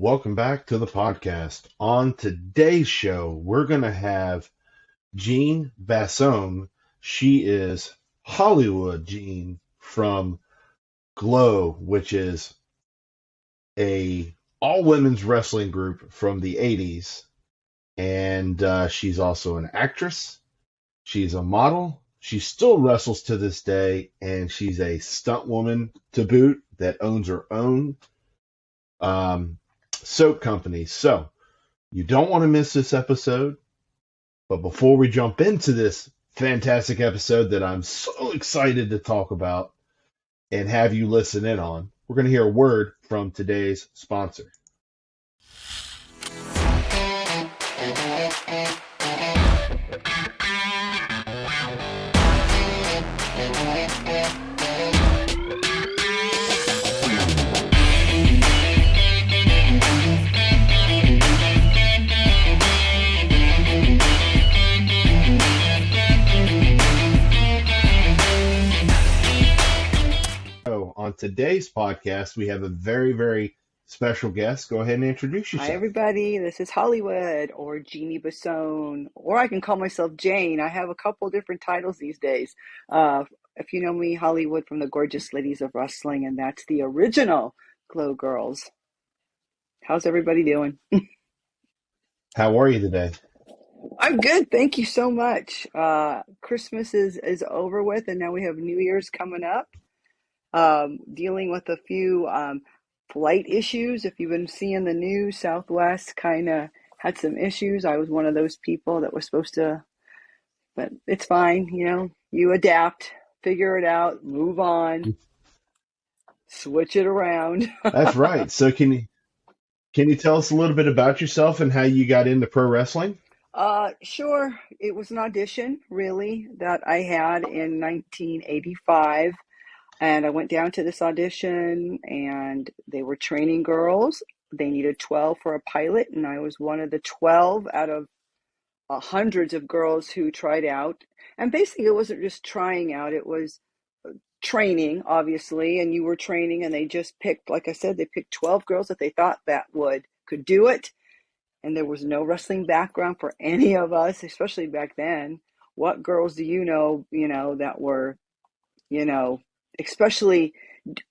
Welcome back to the podcast. On today's show, we're going to have Jeanne BASONE. She is Hollywood Jeanne from Glow, which is a all women's wrestling group from the 80s. And she's also an actress. She's a model. She still wrestles to this day, and she's a stunt woman to boot that owns her own soap company. So you don't want to miss this episode. But before we jump into this fantastic episode that I'm so excited to talk about and have you listen in on, we're going to hear a word from today's sponsor. On today's podcast, we have a very, very special guest. Go ahead and introduce yourself. Hi, everybody. This is Hollywood, or Jeanne BASONE, or I can call myself Jane. I have a couple different titles these days. If you know me, Hollywood from the Gorgeous Ladies of Wrestling, and that's the original Glow Girls. How's everybody doing? How are you today? I'm good. Thank you so much. Christmas is over with, and now we have New Year's coming up. Dealing with a few flight issues. If you've been seeing the news, Southwest kind of had some issues. I was one of those people that was supposed to, but it's fine. You adapt, figure it out, move on, switch it around. That's right. So can you tell us a little bit about yourself and how you got into pro wrestling? Sure. It was an audition, really, that I had in 1985. And I went down to this audition, and they were training girls. They needed 12 for a pilot, and I was one of the 12 out of hundreds of girls who tried out. And basically, it wasn't just trying out. It was training, obviously, and you were training, and they just picked, like I said, they picked 12 girls that they thought that could do it. And there was no wrestling background for any of us, especially back then. What girls do you know, that were, especially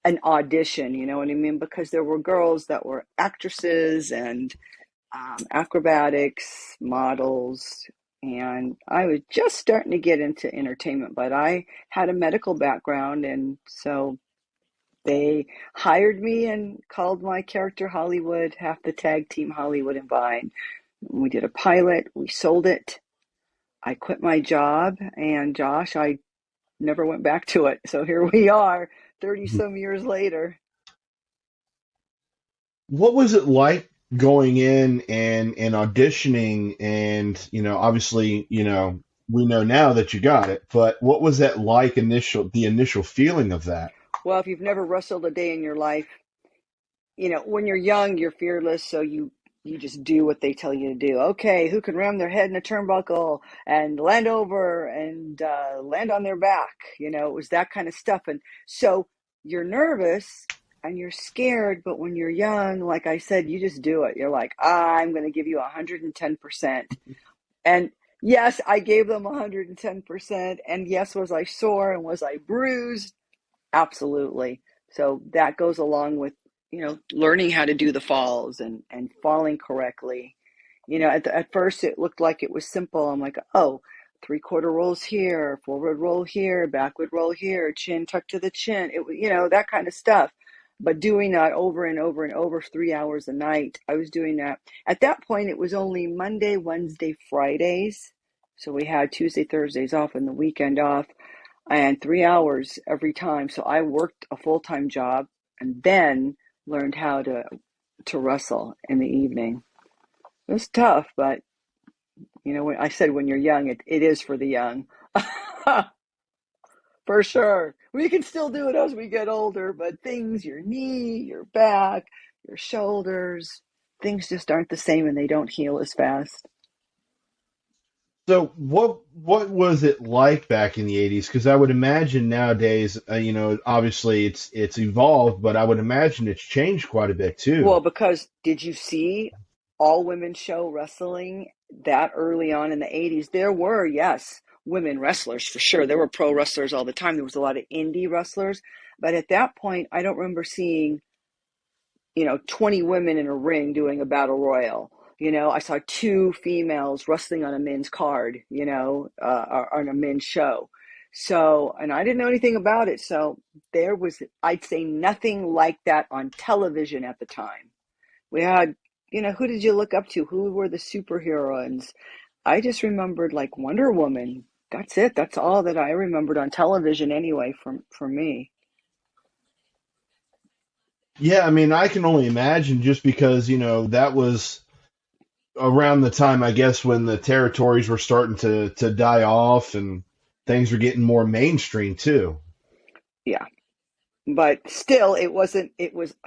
an audition, you know what I mean? Because there were girls that were actresses and acrobatics, models, and I was just starting to get into entertainment, but I had a medical background, and so they hired me and called my character Hollywood, half the tag team Hollywood and Vine. We did a pilot, we sold it. I quit my job, and Josh, I never went back to it. So here we are, 30 some years later. What was it like going in and auditioning and, obviously, we know now that you got it, but what was that like the initial feeling of that? Well, if you've never wrestled a day in your life, when you're young, you're fearless. So you just do what they tell you to do. Okay, who can ram their head in a turnbuckle and land over and land on their back? It was that kind of stuff. And so you're nervous and you're scared, but when you're young, like I said, you just do it. You're like, I'm going to give you 110%. And yes, I gave them 110%. And yes, was I sore and was I bruised? Absolutely. So that goes along with learning how to do the falls and falling correctly. At first it looked like it was simple. I'm like, oh, 3/4 rolls here, forward roll here, backward roll here, chin tuck to the chin. It was, that kind of stuff. But doing that over and over and over, 3 hours a night, I was doing that. At that point, it was only Monday, Wednesday, Fridays. So we had Tuesday, Thursdays off and the weekend off, and 3 hours every time. So I worked a full-time job and then learned how to wrestle in the evening. It was tough, but when I said when you're young, it is for the young. For sure. We can still do it as we get older, but things, your knee, your back, your shoulders, things just aren't the same and they don't heal as fast. So what was it like back in the 80s? Because I would imagine nowadays, obviously it's evolved, but I would imagine it's changed quite a bit Well, too. because did you see all women show wrestling that early on in the 80s? There were, yes, women wrestlers for sure. There were pro wrestlers all the time. There was a lot of indie wrestlers. But at that point, I don't remember seeing 20 women in a ring doing a battle royal. I saw two females wrestling on a men's card, on a men's show. So, and I didn't know anything about it. So there was, I'd say, nothing like that on television at the time. We had, who did you look up to? Who were the superheroes? I just remembered like Wonder Woman. That's it. That's all that I remembered on television anyway, for me. Yeah, I mean, I can only imagine just because, that was around the time, I guess, when the territories were starting to die off and things were getting more mainstream too. Yeah. But still, it was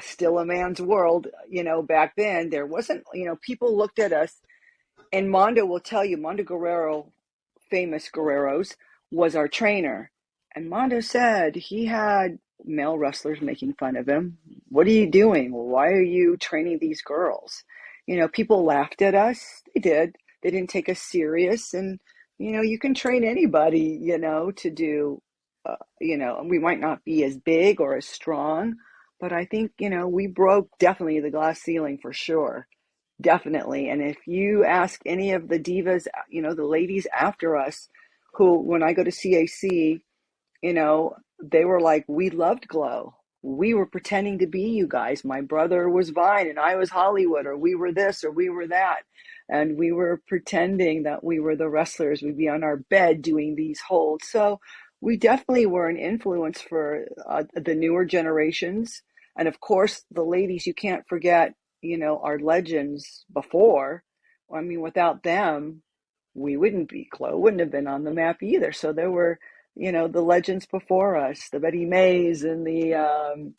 still a man's world, back then. There wasn't, people looked at us, and Mondo will tell you, Mondo Guerrero, famous Guerreros, was our trainer. And Mondo said he had male wrestlers making fun of him. What are you doing? Why are you training these girls? People laughed at us. They did. They didn't take us serious. And, you can train anybody, to do, we might not be as big or as strong, but I think, we broke definitely the glass ceiling for sure. Definitely. And if you ask any of the divas, the ladies after us, who, when I go to CAC, they were like, we loved Glow. We were pretending to be you guys. My brother was Vine and I was Hollywood, or we were this or we were that. And we were pretending that we were the wrestlers. We'd be on our bed doing these holds. So we definitely were an influence for the newer generations. And of course, the ladies, you can't forget, our legends before. I mean, without them, we wouldn't be, Chloe wouldn't have been on the map either. So there were, the legends before us, the Betty Mays and the,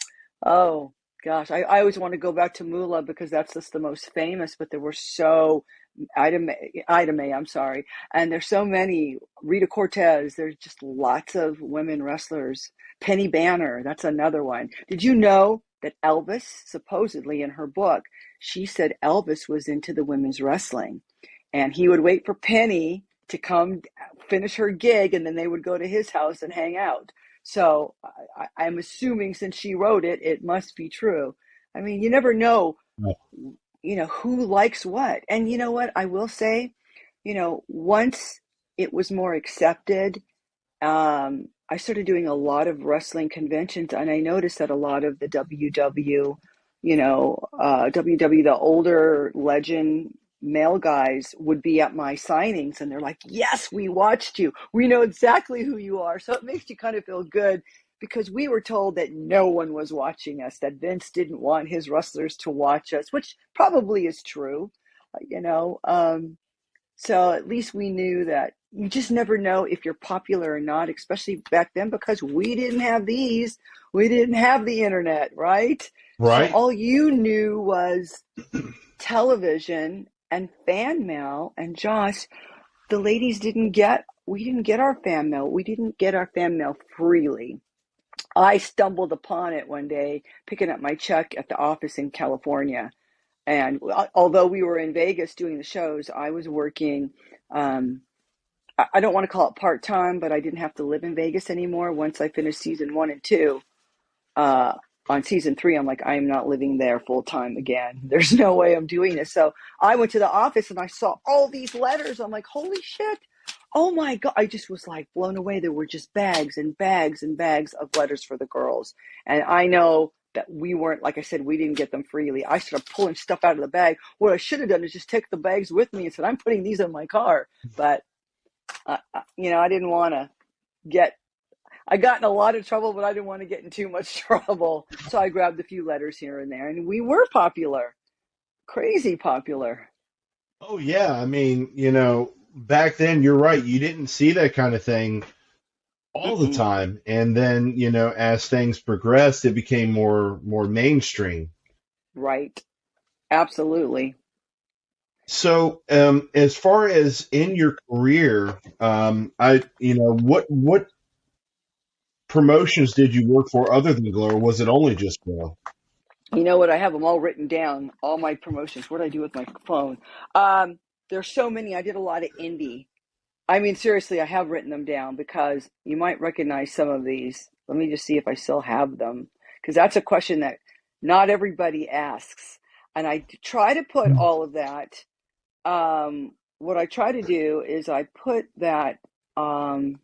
oh gosh, I always want to go back to Moolah because that's just the most famous, but there were so, Ida May, I'm sorry. And there's so many, Rita Cortez, there's just lots of women wrestlers. Penny Banner, that's another one. Did you know that Elvis, supposedly in her book, she said Elvis was into the women's wrestling and he would wait for Penny to come finish her gig, and then they would go to his house and hang out. So I'm assuming since she wrote it, it must be true. I mean, you never know, who likes what. And you know what? I will say, once it was more accepted, I started doing a lot of wrestling conventions, and I noticed that a lot of the WW, WW, the older legend male guys would be at my signings, and they're like, "Yes, we watched you. We know exactly who you are." So it makes you kind of feel good because we were told that no one was watching us, that Vince didn't want his wrestlers to watch us, which probably is true, you know. So at least we knew that you just never know if you're popular or not, especially back then because we didn't have these. We didn't have the internet, right? So Right? all you knew was television and fan mail. And Josh, the ladies we didn't get our fan mail. We didn't get our fan mail freely. I stumbled upon it one day picking up my check at the office in California. And although we were in Vegas doing the shows, I was working. Um, I don't want to call it part time, but I didn't have to live in Vegas anymore once I finished season 1 and 2. Uh, on season 3, I'm like, I am not living there full time again. There's no way I'm doing this. So I went to the office and I saw all these letters. I'm like, holy shit. Oh my God. I just was like blown away. There were just bags and bags and bags of letters for the girls. And I know that we weren't, like I said, we didn't get them freely. I started pulling stuff out of the bag. What I should have done is just take the bags with me and said, I'm putting these in my car. But, I didn't want to get I got in a lot of trouble, but I didn't want to get in too much trouble. So I grabbed a few letters here and there, and we were popular, crazy popular. Oh yeah, I mean, back then you're right. You didn't see that kind of thing all the Mm-mm. time, and then as things progressed, it became more mainstream. Right. Absolutely. So, as far as in your career, what promotions did you work for other than Glow, or was it only just Glow? You know what? I have them all written down, all my promotions. What did I do with my phone? Um, there's so many. I did a lot of indie. I mean, seriously, I have written them down because you might recognize some of these. Let me just see if I still have them, because that's a question that not everybody asks. And I try to put all of that. What I try to do is I put that um,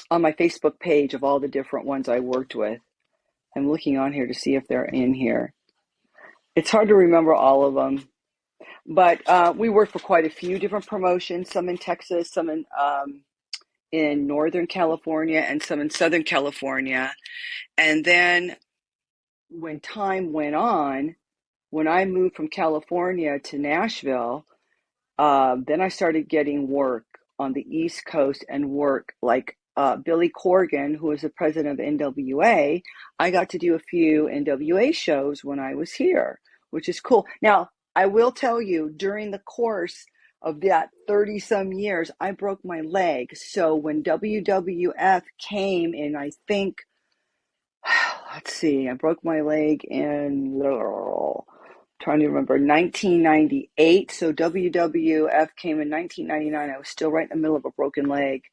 on my Facebook page of all the different ones I worked with. I'm looking on here to see if they're in here. It's hard to remember all of them, but we worked for quite a few different promotions, some in Texas, some in Northern California, and some in Southern California. And then when time went on, when I moved from California to Nashville, then I started getting work on the East Coast and work like Billy Corgan, who was the president of NWA. I got to do a few NWA shows when I was here, which is cool. Now, I will tell you, during the course of that 30 some years, I broke my leg. So when WWF came in, I think, let's see, I broke my leg in trying to remember 1998. So WWF came in 1999. I was still right in the middle of a broken leg,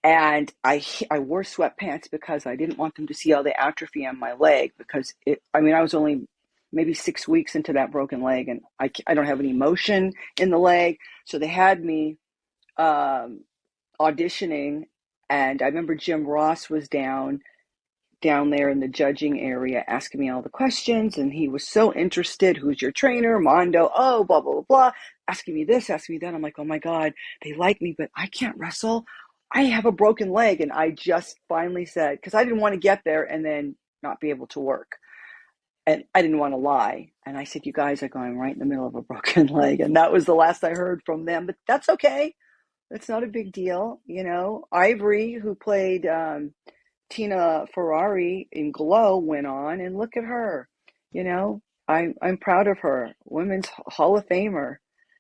and I wore sweatpants because I didn't want them to see all the atrophy on my leg, because I mean, I was only maybe 6 weeks into that broken leg, and I don't have any motion in the leg. So they had me um, auditioning, and I remember Jim Ross was down there in the judging area asking me all the questions, and he was so interested. Who's your trainer? Mondo. Oh, blah blah blah blah, asking me this, asking me that. I'm like, oh my god, they like me, but I can't wrestle. I have a broken leg. And I just finally said, because I didn't want to get there and then not be able to work, and I didn't want to lie, and I said, you guys are going right in the middle of a broken leg. And that was the last I heard from them, but that's okay. It's not a big deal. Ivory, who played Tina Ferrari in Glow, went on, and look at her. You know, I'm proud of her. Women's Hall of Famer.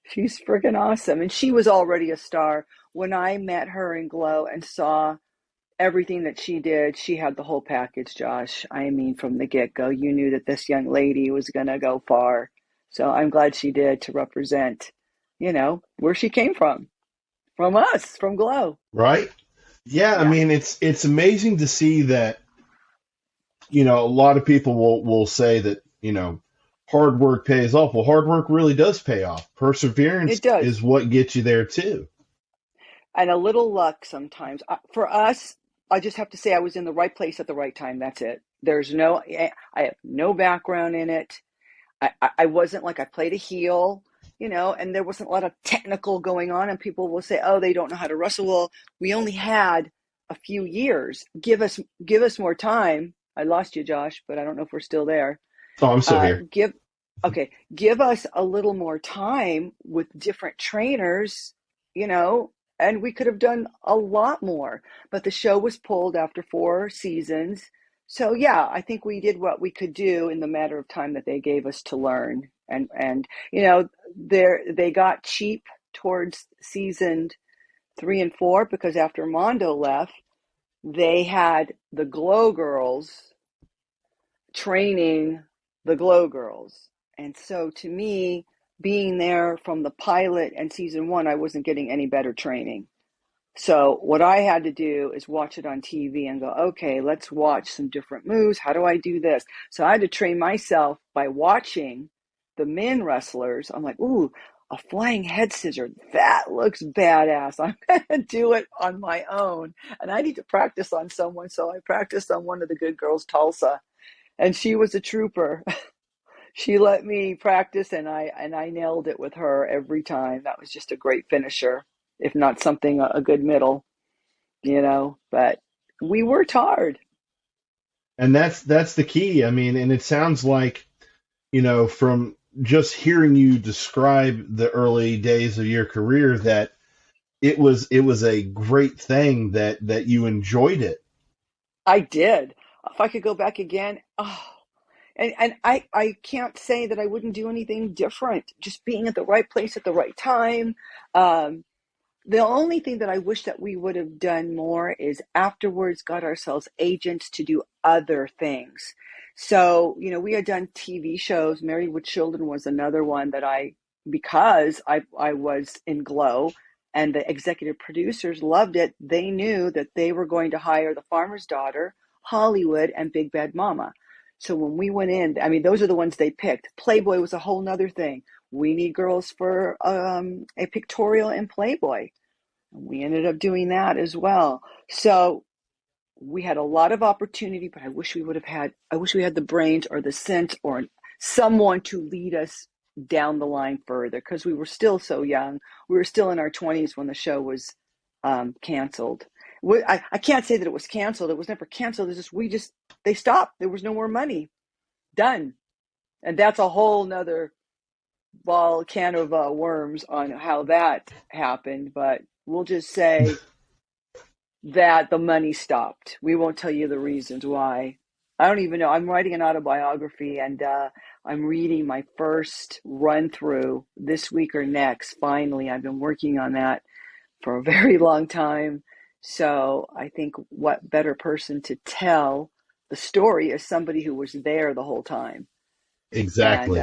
She's freaking awesome. And she was already a star. When I met her in Glow and saw everything that she did, she had the whole package, Josh. I mean, from the get-go, you knew that this young lady was going to go far. So I'm glad she did, to represent, where she came from us, from Glow. Right? Yeah, I Yeah, mean it's amazing to see that, a lot of people will say that, hard work pays off. Well, hard work really does pay off. Perseverance it does. is what gets you there too. And a little luck sometimes. For us, I just have to say I was in the right place at the right time. That's it. I have no background in it. I wasn't like, I played a heel, and there wasn't a lot of technical going on. And people will say, oh, they don't know how to wrestle. Well, we only had a few years. Give us more time. I lost you, Josh, but I don't know if we're still there. Oh, I'm still here. Give us a little more time with different trainers, you know, and we could have done a lot more. But the show was pulled after 4 seasons. So yeah, I think we did what we could do in the matter of time that they gave us to learn. And they got cheap towards season 3 and 4, because after Mondo left, they had the Glow Girls training the Glow Girls. And so to me, being there from the pilot and season 1, I wasn't getting any better training. So what I had to do is watch it on TV and go, okay, let's watch some different moves. How do I do this? So I had to train myself by watching the men wrestlers. I'm like, ooh, a flying head scissor. That looks badass. I'm going to do it on my own. And I need to practice on someone. So I practiced on one of the good girls, Tulsa, and she was a trooper. She let me practice, and I nailed it with her every time. That was just a great finisher, if not something, a good middle, But we worked hard. And that's the key. I mean, and it sounds like, from just hearing you describe the early days of your career, that it was a great thing that you enjoyed it. I did. If I could go back again, oh, And I can't say that I wouldn't do anything different. Just being at the right place at the right time. Um, the only thing that I wish that we would have done more is afterwards got ourselves agents to do other things. So, we had done TV shows. Married with Children was another one that because I was in Glow and the executive producers loved it, they knew that they were going to hire The Farmer's Daughter, Hollywood, and Big Bad Mama. So when we went in, I mean, those are the ones they picked. Playboy was a whole nother thing. We need girls for a pictorial in Playboy. We ended up doing that as well. So we had a lot of opportunity, but I wish we had the brains or the sense or someone to lead us down the line further because we were still so young. We were still in our 20s when the show was canceled. I can't say that it was canceled. It was never canceled. They stopped. There was no more money. Done. And that's a whole nother ball can of worms on how that happened. But we'll just say that the money stopped. We won't tell you the reasons why. I don't even know. I'm writing an autobiography and I'm reading my first run through this week or next. Finally, I've been working on that for a very long time. So I think what better person to tell the story is somebody who was there the whole time. And Exactly.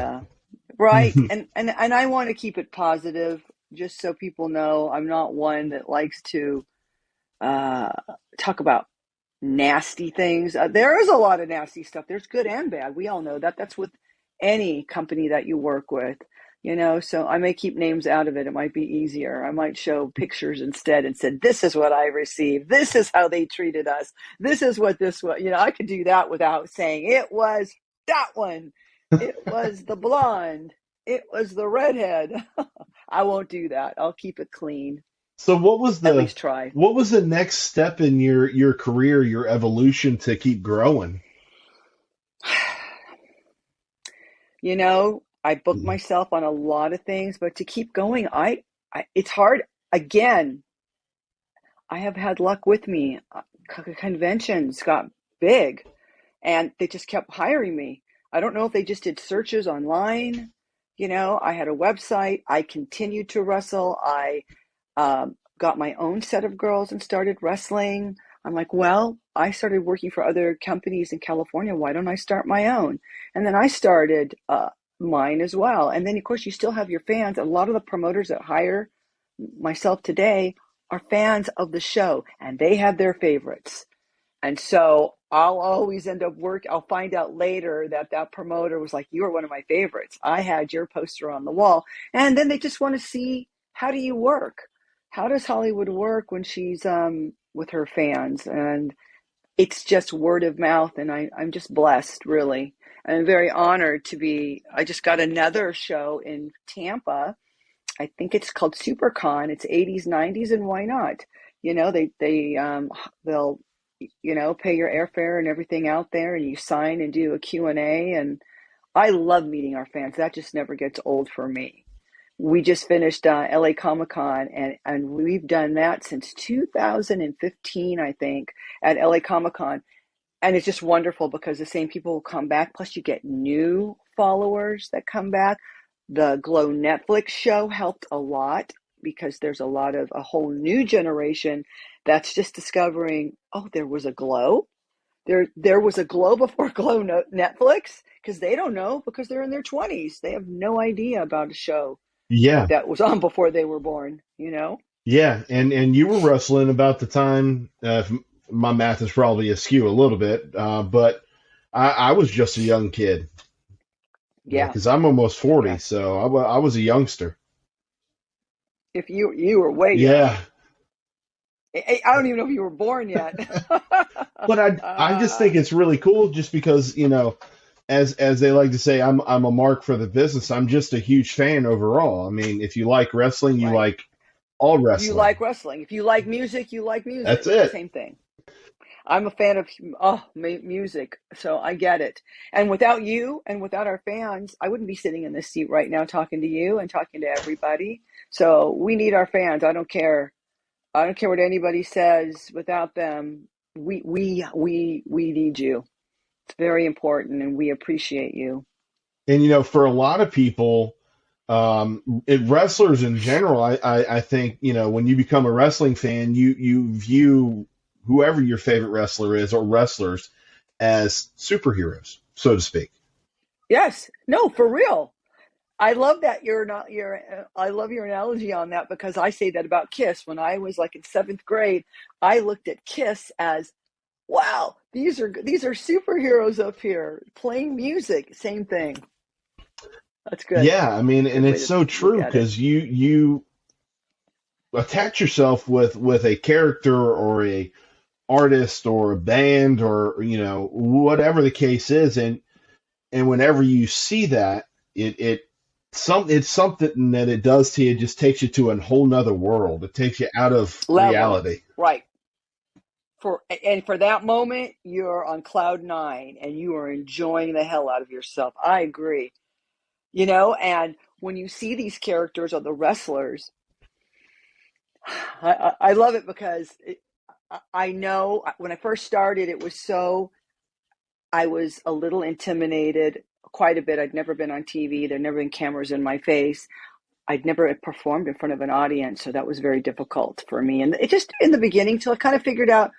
right. And I want to keep it positive just so people know I'm not one that likes to uh, talk about nasty things. There is a lot of nasty stuff. There's good and bad. We all know that. That's with any company that you work with, So I may keep names out of it. It might be easier. I might show pictures instead and said, this is what I received. This is how they treated us. This is what this was. I could do that without saying it was that one. It was the blonde. It was the redhead. I won't do that. I'll keep it clean. So what was At the least try. what was the next step in your career, your evolution to keep growing? I book myself on a lot of things, but to keep going, it's hard. Again, I have had luck with me. Conventions got big and they just kept hiring me. I don't know if they just did searches online. I had a website. I continued to wrestle. I got my own set of girls and started wrestling. I'm like, well, I started working for other companies in California. Why don't I start my own? And then I started mine as well. And then, of course, you still have your fans. A lot of the promoters that hire myself today are fans of the show, and they have their favorites. And so I'll always end up I'll find out later that promoter was like, you were one of my favorites. I had your poster on the wall. And then they just want to see, how do you work? How does Hollywood work when she's with her fans? And it's just word of mouth. And I'm just blessed, really. I'm very honored I just got another show in Tampa. I think it's called SuperCon. It's 80s, 90s, and why not? They'll pay your airfare and everything out there, and you sign and do a Q&A. And I love meeting our fans. That just never gets old for me. We just finished LA Comic Con, and we've done that since 2015, I think, at LA Comic Con. And it's just wonderful because the same people will come back. Plus, you get new followers that come back. The Glow Netflix show helped a lot because there's a whole new generation that's just discovering, oh, there was a Glow. There was a Glow before Glow Netflix, because they don't know, because they're in their 20s. They have no idea about a show Yeah, that was on before they were born. yeah, and you were wrestling about the time. My math is probably askew a little bit, but I was just a young kid. Yeah, Because I'm almost 40, yeah. so I was a youngster. If you were way young. Yeah, I don't even know if you were born yet. but I just think it's really cool, just because as they like to say, I'm a mark for the business. I'm just a huge fan overall. I mean, if you like wrestling, you Right. like all You wrestling. like wrestling. If you like music, you like That's music. it. Same thing. I'm a fan of music, so I get it. And without you and without our fans, I wouldn't be sitting in this seat right now talking to you and talking to everybody. So we need our fans. I don't care. I don't care what anybody says. Without them, we need you. It's very important, and we appreciate you. And for a lot of people, wrestlers in general, I think when you become a wrestling fan, you view whoever your favorite wrestler is or wrestlers as superheroes, so to speak. Yes, no, for real. I love that you're not you're I love your analogy on that because I say that about Kiss. When I was like in seventh grade, I looked at Kiss as, wow, these are superheroes up here playing music. Same thing. That's good. Yeah, I mean, and Good way it's to so look true at it. because you attach yourself with a character or a artist or a band or whatever the case is, and whenever you see that, it's something that it does to you. It just takes you to a whole nother world. It takes you out of Level. reality. Right. For that moment, you're on cloud nine and you are enjoying the hell out of yourself. I agree. And when you see these characters or the wrestlers, I love it because I know when I first started, I was a little intimidated quite a bit. I'd never been on TV. There'd never been cameras in my face. I'd never performed in front of an audience. So that was very difficult for me. And it just in the beginning till I kind of figured out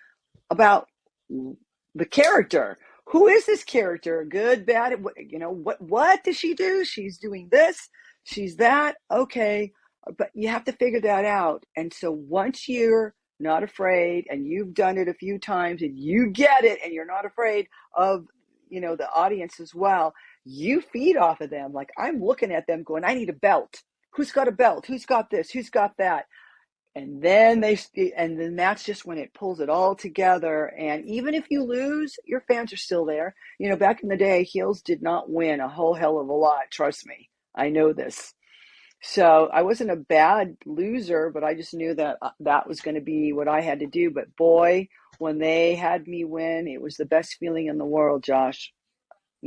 about the character. Who is this character? Good, bad? What does she do? She's doing this. She's that. Okay, but you have to figure that out. And so once you're not afraid, and you've done it a few times, and you get it, and you're not afraid of the audience as well, you feed off of them. Like I'm looking at them, going, I need a belt. Who's got a belt? Who's got this? Who's got that? And then that's just when it pulls it all together. And even if you lose, your fans are still there. Back in the day, heels did not win a whole hell of a lot. Trust me, I know this. So I wasn't a bad loser, but I just knew that that was going to be what I had to do. But boy, when they had me win, it was the best feeling in the world, Josh.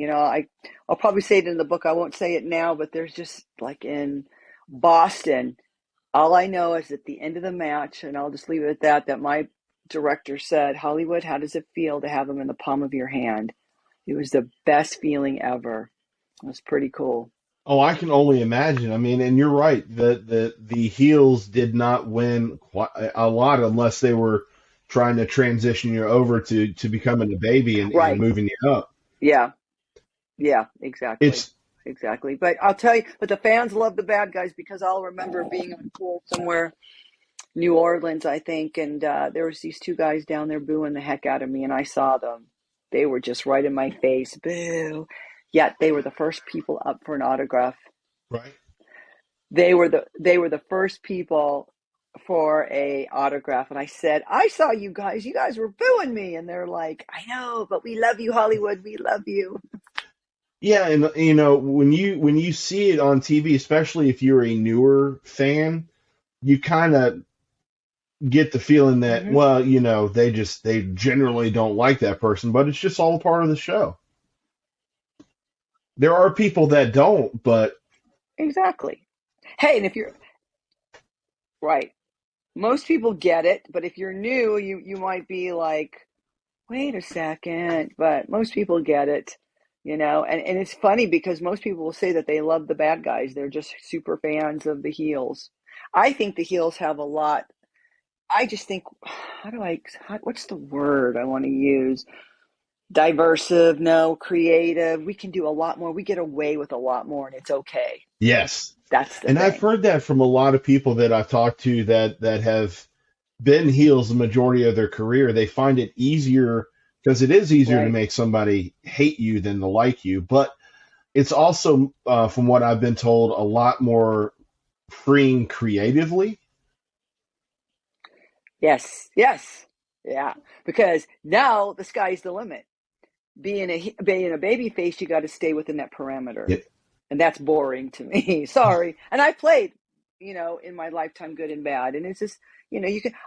I'll probably say it in the book. I won't say it now, but there's just like in Boston, all I know is at the end of the match, and I'll just leave it at that my director said, Hollywood, how does it feel to have them in the palm of your hand? It was the best feeling ever. It was pretty cool. Oh, I can only imagine. I mean, and you're right. The heels did not win quite a lot unless they were trying to transition you over to becoming a baby and Right. moving you up. Yeah. Yeah, exactly. It's Exactly. But I'll tell you, but the fans love the bad guys because I'll remember being on tour somewhere, New Orleans, I think, and there was these two guys down there booing the heck out of me, and I saw them. They were just right in my face, boo. Yet they were the first people up for an autograph. right. They were the first people for a autograph, and I said, I saw you guys. You guys were booing me, and they're like, I know, but we love you, Hollywood. We love you. Yeah, and when you see it on TV, especially if you're a newer fan, you kind of get the feeling that, Hmm. well, they generally don't like that person, but it's just all a part of the show. There are people that don't, but Exactly. Hey, and if you're right, most people get it, but if you're new, you might be like, wait a second, but most people get it, and it's funny because most people will say that they love the bad guys. They're just super fans of the heels. I think the heels have a lot. I just think, what's the word I want to use? Diversive, no, creative. We can do a lot more. We get away with a lot more, and it's okay. yes. That's the And I've thing. heard that from a lot of people that I've talked to that have been heels the majority of their career. They find it easier because it is easier to Right. make somebody hate you than to like you. But it's also, from what I've been told, a lot more freeing creatively. Yes. Yes. Yeah. Because now the sky's the limit. Being a baby face, you got to stay within that parameter, Yeah. and that's boring to me. Sorry. And I played, in my lifetime, good and bad, and it's just,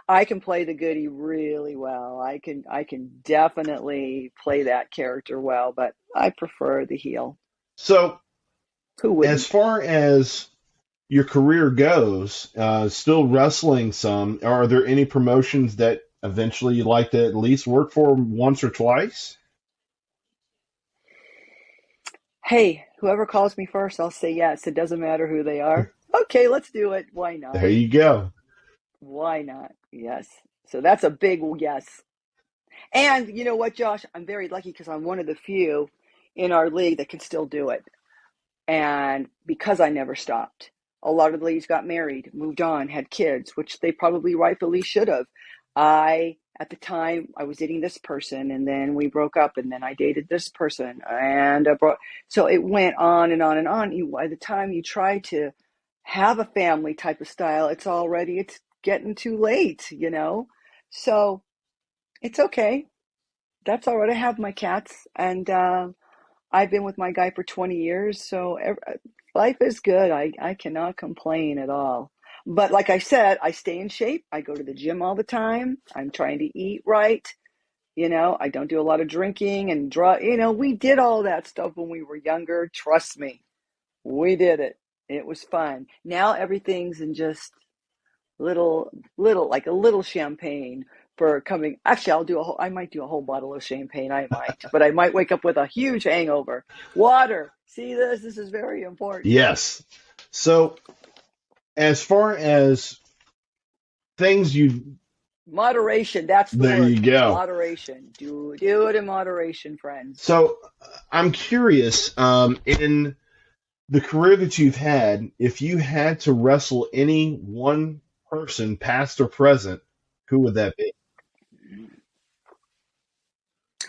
I can play the goody really well. I can definitely play that character well, but I prefer the heel. So Who as wouldn't? far as your career goes, still wrestling some, are there any promotions that eventually you'd like to at least work for once or twice? Hey, whoever calls me first, I'll say yes. It doesn't matter who they are. Okay, let's do it. Why There not? you go. Why not? Yes. So that's a big yes. And you know what, Josh? I'm very lucky because I'm one of the few in our league that can still do it. And because I never stopped, a lot of the ladies got married, moved on, had kids, which they probably rightfully should have. At the time, I was dating this person, and then we broke up, and then I dated this person, and so it went on and on and on. By the time you try to have a family type of style, it's getting too late. So it's okay. That's all right. I have my cats, and I've been with my guy for 20 years, so life is good. I cannot complain at all. But like I said, I stay in shape. I go to the gym all the time. I'm trying to eat right. I don't do a lot of drinking and drug. We did all that stuff when we were younger. Trust me, we did it. It was fun. Now everything's in just like a little champagne for coming. Actually, I might do a whole bottle of champagne. I might, but I might wake up with a huge hangover. Water. See this? This is very important. Yes. So, as far as things Moderation. That's the there word. you go. Moderation. Do it in moderation, friends. So, I'm curious, in the career that you've had, if you had to wrestle any one person, past or present, who would that be?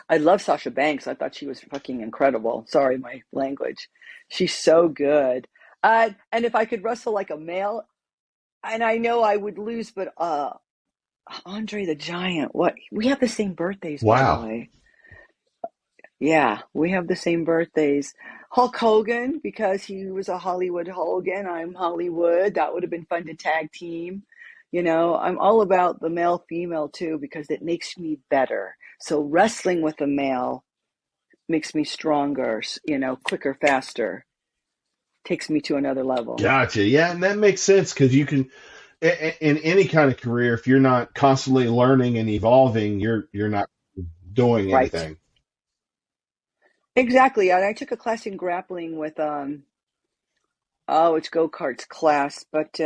I love Sasha Banks. I thought she was fucking incredible. Sorry, my language. She's so good. And if I could wrestle like a male, and I know I would lose, but Andre the Giant. What? We have the same birthdays, by the Wow. way. Yeah, we have the same birthdays. Hulk Hogan, because he was a Hollywood Hogan. I'm Hollywood. That would have been fun to tag team. I'm all about the male female too because it makes me better. So wrestling with a male makes me stronger, quicker, faster, takes me to another level. Gotcha. Yeah, and that makes sense because you can, in any kind of career, if you're not constantly learning and evolving, you're not doing Right. anything. Exactly. And I took a class in grappling with it's go-karts class, but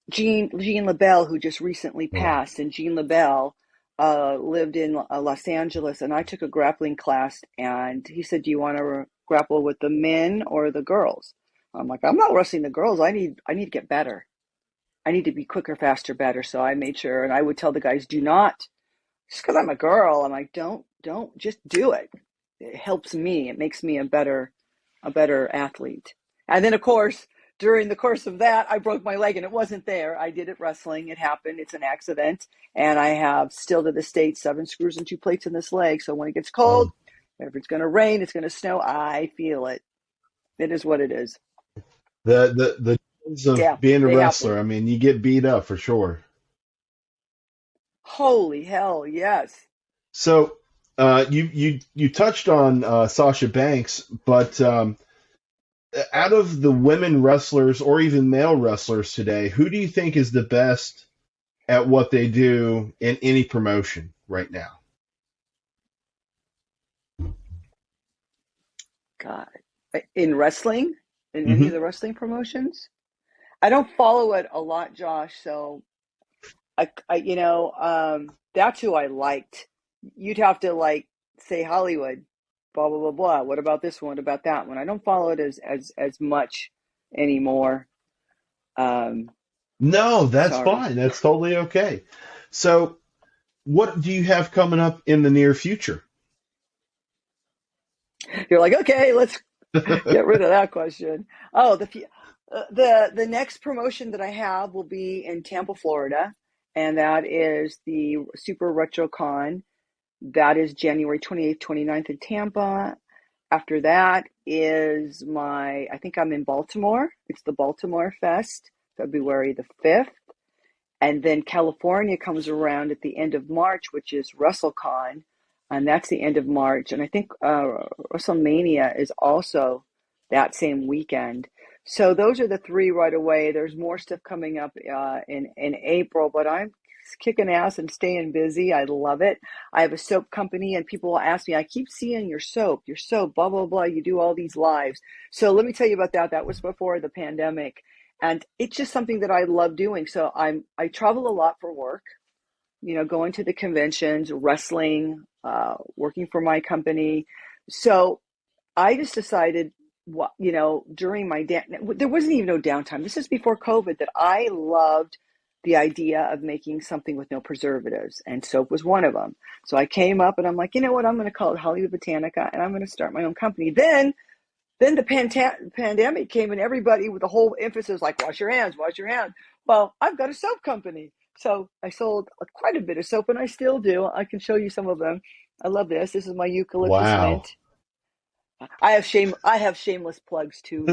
Jeanne LaBelle, who just recently Oh. passed, and Jeanne LaBelle lived in Los Angeles, and I took a grappling class, and he said, "Do you want to grapple with the men or the girls?" I'm like, "I'm not wrestling the girls. I need to get better. I need to be quicker, faster, better." So I made sure, and I would tell the guys, "Do not just because I'm a girl." I'm like, "Don't just do it. It helps me. It makes me a better athlete." And then, of course, during the course of that, I broke my leg and it wasn't there. I did it wrestling. It happened. It's an accident. And I have still to this date 7 screws and 2 plates in this leg. So when it gets cold, Oh, if it's going to rain, it's going to snow, I feel it. It is what it is. the chance of Yeah, being a they wrestler. happen. I mean, you get beat up for sure. Holy hell, yes. So, you touched on Sasha Banks, but out of the women wrestlers or even male wrestlers today, who do you think is the best at what they do in any promotion right now? God. In wrestling, in any of Hmm. the wrestling promotions, I don't follow it a lot, Josh. So that's who I liked. You'd have to like say Hollywood, blah blah blah blah. What about this one? What about that one? I don't follow it as much anymore. Um, No, that's sorry. fine. That's totally okay. So, what do you have coming up in the near future? You're like, okay, let's get rid of that question. Oh, the next promotion that I have will be in Tampa, Florida, and that is the Super Retro Con. That is January 28th, 29th in Tampa. After that is I think I'm in Baltimore. It's the Baltimore Fest, February the 5th. And then California comes around at the end of March, which is WrestleCon. And that's the end of March. And I think WrestleMania is also that same weekend. So those are the three right away. There's more stuff coming up in April, but I'm kicking ass and staying busy. I love it. I have a soap company, and people will ask me, I keep seeing your soap, blah, blah, blah. You do all these lives. So let me tell you about that. That was before the pandemic. And it's just something that I love doing. So I travel a lot for work, going to the conventions, wrestling, working for my company. So I just decided, during my there wasn't even no downtime. This is before COVID, that I loved the idea of making something with no preservatives, and soap was one of them. So I came up and I'm like, you know what? I'm going to call it Hollywood Botanica, and I'm going to start my own company. Then the pandemic came, and everybody with the whole emphasis like, wash your hands, wash your hands. Well, I've got a soap company. So I sold quite a bit of soap, and I still do. I can show you some of them. I love this. This is my eucalyptus Wow. mint. I have shameless plugs too,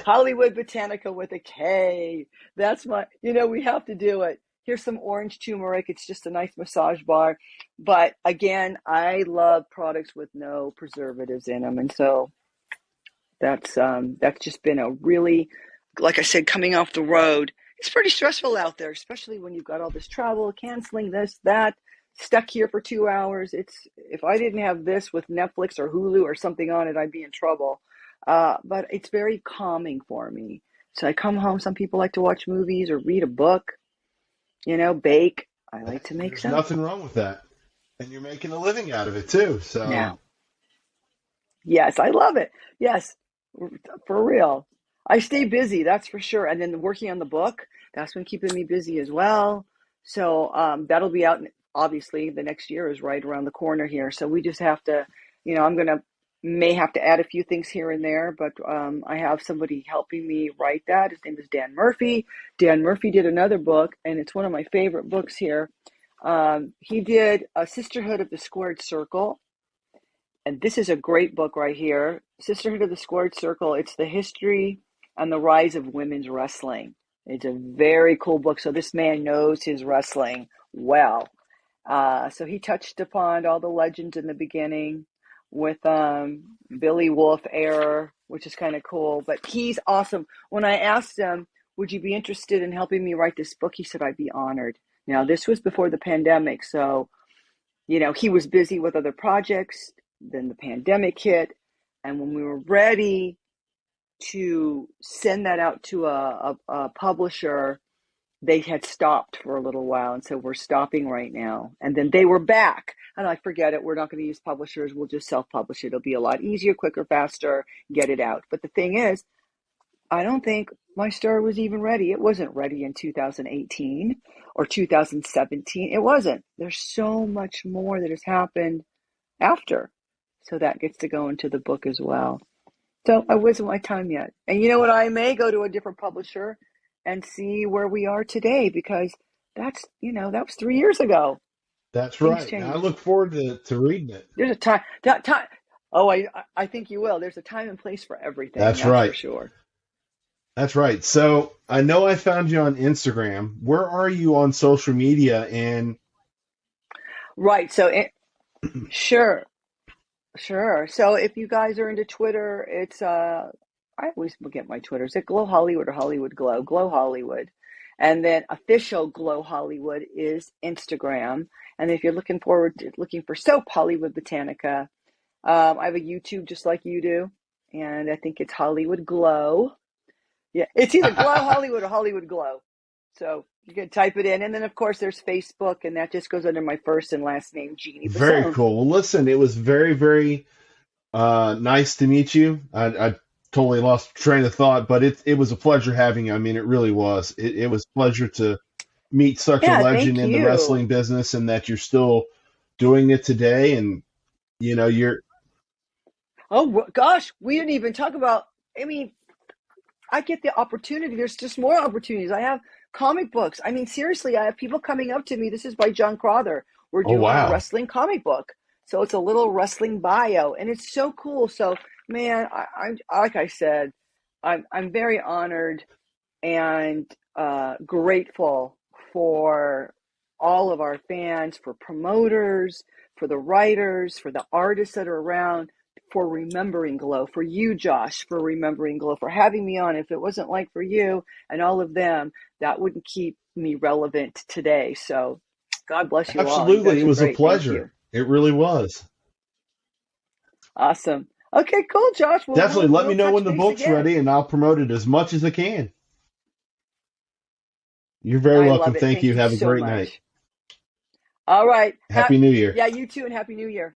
Hollywood Botanica with a K. That's we have to do it. Here's some orange turmeric. It's just a nice massage bar. But again, I love products with no preservatives in them. And so that's just been a really, like I said, coming off the road. It's pretty stressful out there, especially when you've got all this travel, canceling this, that, stuck here for 2 hours. If I didn't have this with Netflix or Hulu or something on it, I'd be in trouble. But it's very calming for me. So I come home. Some people like to watch movies or read a book, bake. I like to make There's soap. nothing wrong with that. And you're making a living out of it too. So Now, yes, I love it. Yes, for real. I stay busy, that's for sure. And then working on the book, that's been keeping me busy as well. So that'll be out. Obviously, the next year is right around the corner here. So we just have to, may have to add a few things here and there, but I have somebody helping me write that. His name is Dan Murphy. Dan Murphy did another book, and it's one of my favorite books here. He did A Sisterhood of the Squared Circle. And this is a great book right here, Sisterhood of the Squared Circle. It's the history and the rise of women's wrestling. It's a very cool book. So this man knows his wrestling well. So he touched upon all the legends in the beginning with Billy Wolf era, which is kind of cool. But he's awesome. When I asked him, would you be interested in helping me write this book? He said, I'd be honored. Now, this was before the pandemic. So, he was busy with other projects. Then the pandemic hit. And when we were ready to send that out to a publisher, they had stopped for a little while. And so we're stopping right now. And then they were back. And I forget it. We're not going to use publishers. We'll just self-publish it. It'll be a lot easier, quicker, faster, get it out. But the thing is, I don't think my story was even ready. It wasn't ready in 2018 or 2017. It wasn't. There's so much more that has happened after. So that gets to go into the book as well. So I wasn't my time yet. And you know what? I may go to a different publisher and see where we are today, because that was 3 years ago. that's Things right. Now I change. look forward to reading it. There's a time. That time. Oh, I think you will. There's a time and place for everything. That's That's for right. sure. That's right. So I know I found you on Instagram. Where are you on social media? And Right. So sure. Sure. So if you guys are into Twitter, it's I always forget my Twitter. Is it Glow Hollywood or Hollywood Glow? Glow Hollywood. And then official Glow Hollywood is Instagram. And if you're looking for soap, Hollywood Botanica. I have a YouTube just like you do, and I think it's Hollywood Glow. Yeah, it's either Glow Hollywood or Hollywood Glow. So you can type it in, and then of course there's Facebook, and that just goes under my first and last name, Jeannie very Basone. cool. Well, listen, it was very, very nice to meet you. I totally lost train of thought, but it was a pleasure having you. I mean, it really was. It was a pleasure to meet such a Yeah, legend thank in the you. wrestling business, and that you're still doing it today. And you're Oh gosh, we didn't even talk about. I mean, I get the opportunity. There's just more opportunities. I have comic books. I mean, seriously, I have people coming up to me. This is by John Crowther. We're oh doing a wow, wrestling comic book. So it's a little wrestling bio, and it's so cool. So, man, I like I said, I'm very honored and grateful for all of our fans, for promoters, for the writers, for the artists that are around, for remembering Glow, for you, Josh, for remembering Glow, for having me on. If it wasn't like for you and all of them, that wouldn't keep me relevant today. So God bless you all. You Absolutely. guys It are was a great. Thank you. pleasure. It really was. Awesome. Okay, cool, Josh. Well, Definitely let me we'll know when touch the base book's again. ready and I'll promote it as much as I can. You're very I welcome. love it. Thank Thank you. you Have a so great night. much. All right. Happy New Year. Yeah, you too, and Happy New Year.